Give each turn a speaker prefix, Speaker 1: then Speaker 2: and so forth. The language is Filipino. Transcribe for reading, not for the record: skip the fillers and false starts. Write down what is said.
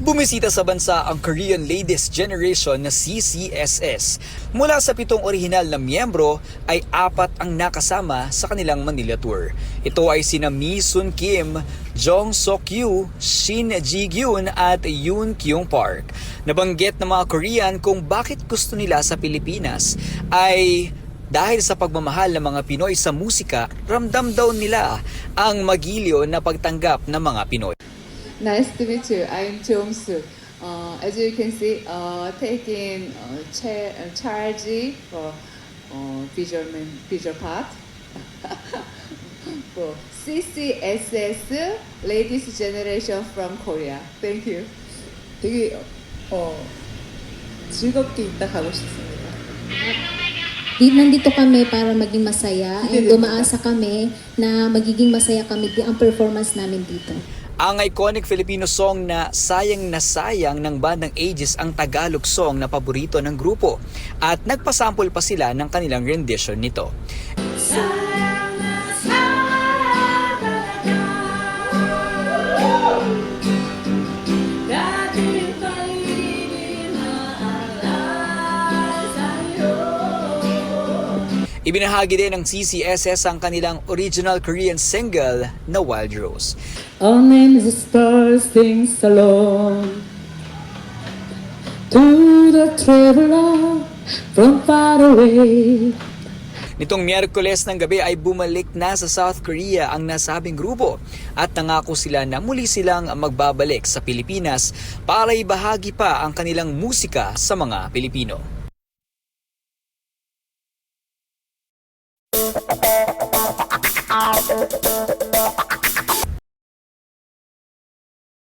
Speaker 1: Bumisita sa bansa ang Korean Ladies Generation na CCSS. Mula sa 7 orihinal na miyembro ay 4 ang nakasama sa kanilang Manila Tour. Ito ay sina Mi Sun Kim, Jong Sok-yu, Shin Ji-gyun at Yoon Kyung Park. Nabanggit ng mga Korean kung bakit gusto nila sa Pilipinas ay dahil sa pagmamahal ng mga Pinoy sa musika, ramdam daw nila ang magiliw na pagtanggap ng mga Pinoy.
Speaker 2: Nice to meet you. I'm Jong-soo. As you can see, taking charge for visual part for CCSS Ladies Generation from Korea. Thank you.
Speaker 3: 되게 즐겁게 있다 가고 싶습니다.
Speaker 4: Nandito kami para maging masaya and umaasa kami na magiging masaya kami ang performance namin dito.
Speaker 1: Ang iconic Filipino song na Sayang na Sayang ng bandang Aegis ang Tagalog song na paborito ng grupo at nagpasample pa sila ng kanilang rendition nito.
Speaker 5: Sayang na sayang talaga, dati pa'y di maalala sa'yo.
Speaker 1: Ibinahagi din ng CCSS ang kanilang original Korean single na Wild Rose.
Speaker 3: Our name is stars sings alone to the traveler from far away.
Speaker 1: Nitong Miyerkules ng gabi ay bumalik na sa South Korea ang nasabing grupo at nangako sila na muli silang magbabalik sa Pilipinas para ibahagi pa ang kanilang musika sa mga Pilipino.